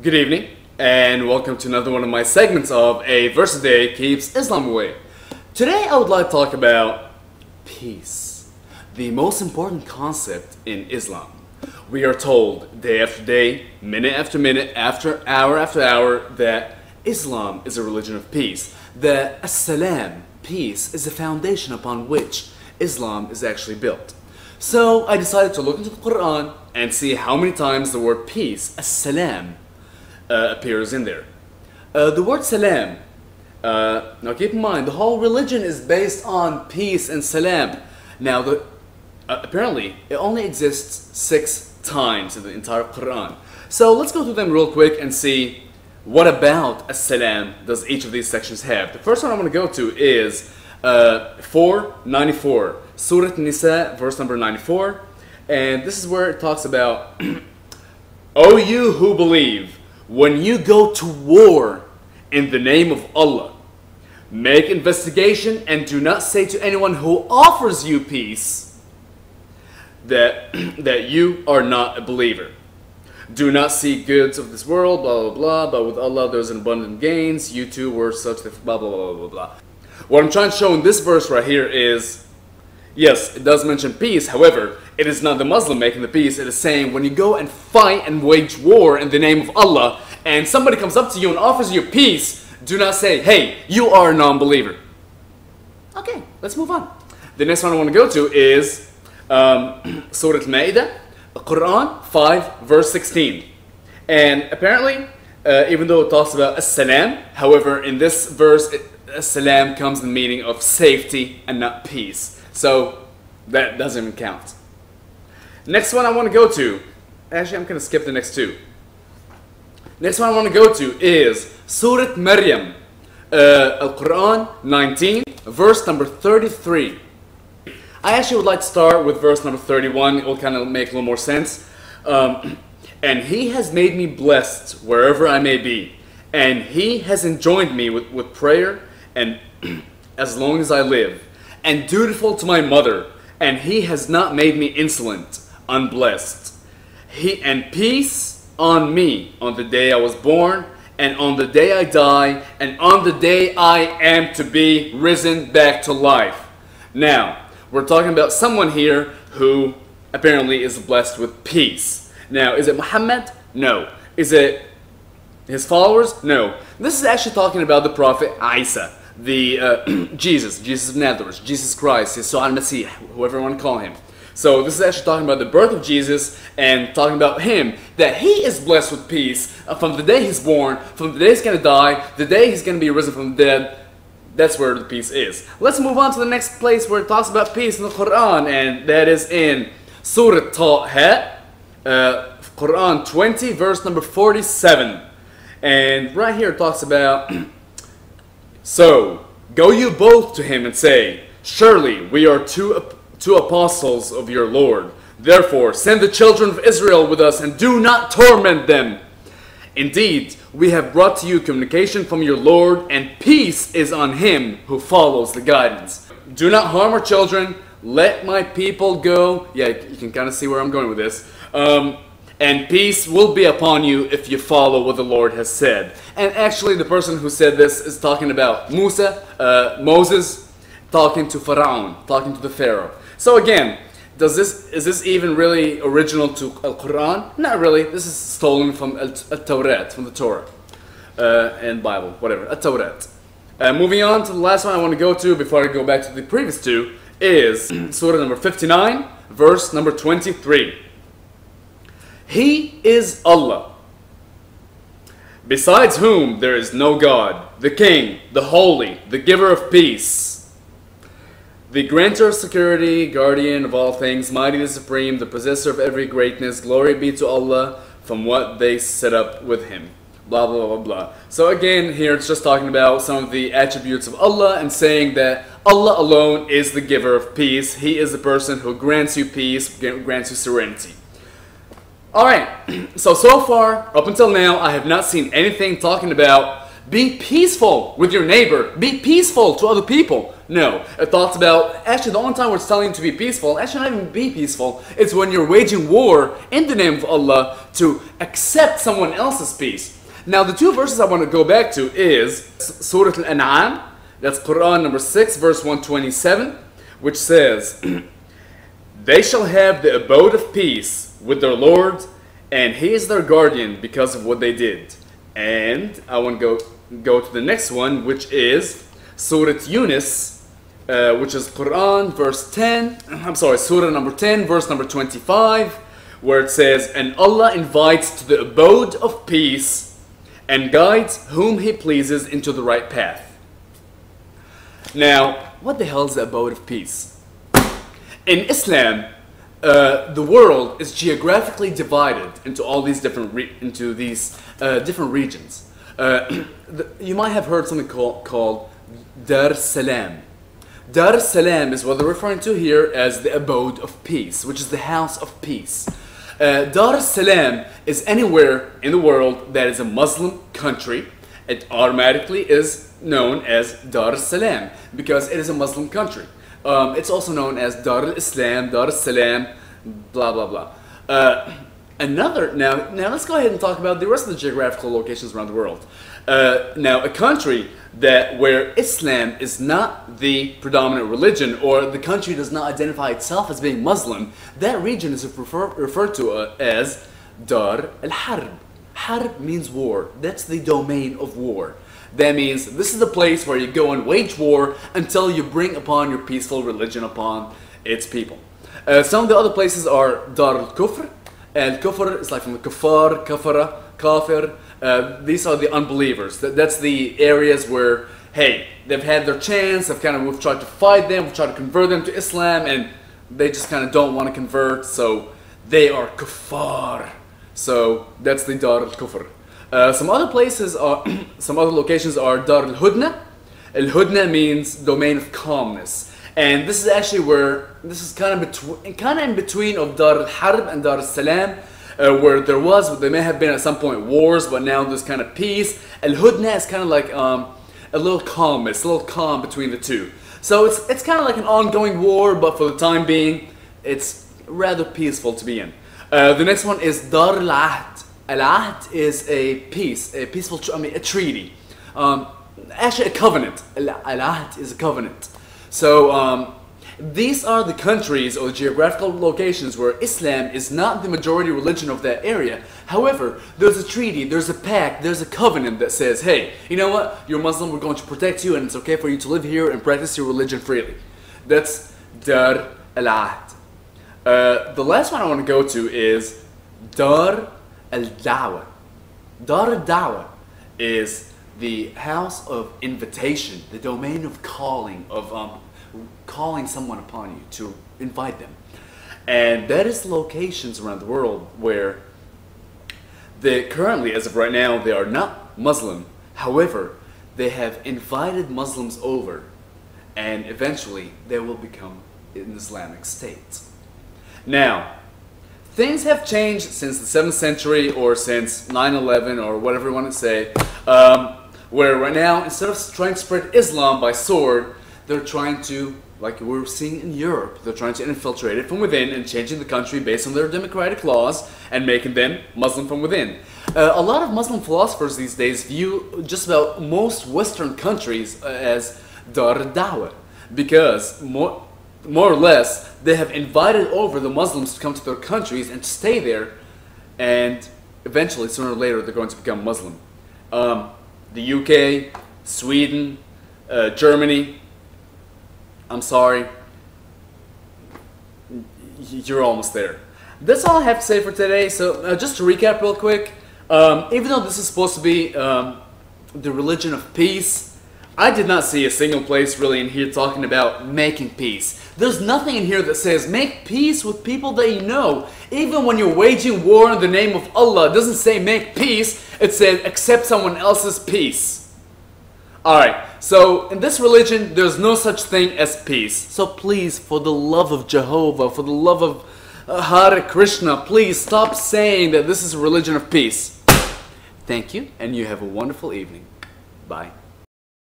Good evening, and welcome to another one of my segments of A Verse a Day Keeps Islam Away. Today I would like to talk about peace, the most important concept in Islam. We are told day after day, minute after minute, after hour, that Islam is a religion of peace, that as-salam, peace, is the foundation upon which Islam is actually built. So I decided to look into the Quran and see how many times the word peace, as-salam, appears in there. The word salam, now keep in mind, the whole religion is based on peace and salam. Now, apparently, it only exists 6 times in the entire Quran. So let's go through them real quick and see what about as-salam does each of these sections have. The first one I'm going to go to is 494, Surah Nisa, verse number 94. And this is where it talks about, O you who believe, when you go to war in the name of Allah, make investigation and do not say to anyone who offers you peace that you are not a believer. Do not seek goods of this world, blah, blah, blah, but with Allah there's an abundant gains. You too were such that blah, blah, blah, blah, blah. What I'm trying to show in this verse right here is, yes, it does mention peace. However, it is not the Muslim making the peace. It is saying when you go and fight and wage war in the name of Allah and somebody comes up to you and offers you peace, do not say, hey, you are a non-believer. Okay, let's move on. The next one I want to go to is Surah Al-Ma'idah, Quran 5, verse 16. And apparently, even though it talks about as-salam, however, in this verse, as-salam comes in the meaning of safety and not peace. So that doesn't even count. Next one I want to go to, actually I'm going to skip the next two. Next one I want to go to is Surah Maryam, Al-Quran 19, verse number 33. I actually would like to start with verse number 31. It will kind of make a little more sense. And he has made me blessed wherever I may be. And he has enjoined me with prayer and as long as I live. And dutiful to my mother. And he has not made me insolent, unblessed. And peace on me on the day I was born, and on the day I die, and on the day I am to be risen back to life. Now, we're talking about someone here who apparently is blessed with peace. Now, is it Muhammad? No. Is it his followers? No. This is actually talking about the Prophet Isa, the Jesus of Nazareth, Jesus Christ, Yeshua al-Masih, whoever you want to call him. So this is actually talking about the birth of Jesus and talking about him, that he is blessed with peace from the day he's born, from the day he's going to die, the day he's going to be risen from the dead. That's where the peace is. Let's move on to the next place where it talks about peace in the Quran, and that is in Surah Taha, Quran 20, verse number 47. And right here it talks about, so go you both to him and say, surely we are two apostles of your Lord. Therefore, send the children of Israel with us and do not torment them. Indeed, we have brought to you communication from your Lord, and peace is on him who follows the guidance. Do not harm our children. Let my people go. Yeah, you can kind of see where I'm going with this. And peace will be upon you if you follow what the Lord has said. And actually, the person who said this is talking about Moses, talking to Pharaoh, talking to the Pharaoh. So again, is this even really original to Al-Quran? Not really. This is stolen from Al-Tawrat, from the Torah and Bible, whatever, Al-Tawrat. Moving on to the last one I want to go to before I go back to the previous two is Surah number 59, verse number 23. He is Allah, besides whom there is no God, the King, the Holy, the Giver of Peace, the grantor of security, guardian of all things, mighty the supreme, the possessor of every greatness. Glory be to Allah from what they set up with him. Blah, blah, blah, blah. So again, here it's just talking about some of the attributes of Allah and saying that Allah alone is the giver of peace. He is the person who grants you peace, grants you serenity. Alright, so far, up until now, I have not seen anything talking about be peaceful with your neighbor. Be peaceful to other people. No, it talks about, actually the only time where it's telling you to be peaceful, actually not even be peaceful, it's when you're waging war in the name of Allah to accept someone else's peace. Now the two verses I want to go back to is Surah Al-An'am, that's Quran number 6 verse 127, which says, they shall have the abode of peace with their Lord, and He is their guardian because of what they did. And I want to go to the next one, which is Surah Yunus, which is Quran verse 10, Surah number 10 verse number 25, where it says, and Allah invites to the abode of peace and guides whom He pleases into the right path. Now, what the hell is the abode of peace? In Islam, the world is geographically divided into all these different different regions. You might have heard something called Dar Salam. Dar Salam is what they're referring to here as the abode of peace, which is the house of peace. Dar Salam is anywhere in the world that is a Muslim country. It automatically is known as Dar Salam because it is a Muslim country. It's also known as Dar al-Islam, Dar al-Salam, blah blah blah. Now let's go ahead and talk about the rest of the geographical locations around the world. Now, a country where Islam is not the predominant religion, or the country does not identify itself as being Muslim, that region is referred to as Dar al-Harb. Harb means war. That's the domain of war. That means this is the place where you go and wage war until you bring upon your peaceful religion upon its people. Some of the other places are Dar al-Kufr. Al-Kufr is like from the Kuffar, Kafara, Kafir. These are the unbelievers. That's the areas where, hey, they've had their chance, we've tried to fight them, we've tried to convert them to Islam, and they just kind of don't want to convert, so they are kuffar. So that's the Dar al-Kufr. Some other places are, some other locations are Dar al-Hudna. Al-Hudna means domain of calmness. And this is actually where, this is kind of in between of Dar al-Harb and Dar al-Salam, where there may have been at some point wars, but now there's kind of peace. Al-Hudna is kind of like a little calmness, a little calm between the two. So it's kind of like an ongoing war, but for the time being, it's rather peaceful to be in. The next one is Dar al-Ahd. Al-Ahd is a peace, a peaceful, a treaty. Actually a covenant. Al-Ahd is a covenant. So these are the countries or geographical locations where Islam is not the majority religion of that area. However, there's a treaty, there's a pact, there's a covenant that says, hey, you know what, you're Muslim, we're going to protect you, and it's okay for you to live here and practice your religion freely. That's Dar al-Ahd. The last one I want to go to is Dar al-Dawah. Dar al-Dawah is the house of invitation, the domain of calling, of calling someone upon you to invite them. And that is locations around the world where currently, as of right now, they are not Muslim. However, they have invited Muslims over, and eventually they will become an Islamic state. Now, things have changed since the 7th century or since 9/11 or whatever you want to say, where right now, instead of trying to spread Islam by sword, they're trying to, like we're seeing in Europe, they're trying to infiltrate it from within and changing the country based on their democratic laws and making them Muslim from within. A lot of Muslim philosophers these days view just about most Western countries as Dar al-Dawah, because more or less they have invited over the Muslims to come to their countries and to stay there, and eventually, sooner or later, they're going to become Muslim. The UK, Sweden, Germany, I'm sorry, you're almost there. That's all I have to say for today. So just to recap real quick, even though this is supposed to be the religion of peace, I did not see a single place really in here talking about making peace. There's nothing in here that says make peace with people that you know. Even when you're waging war in the name of Allah, it doesn't say make peace, it says accept someone else's peace. Alright, so in this religion, there's no such thing as peace. So please, for the love of Jehovah, for the love of Hare Krishna, please stop saying that this is a religion of peace. Thank you, and you have a wonderful evening. Bye.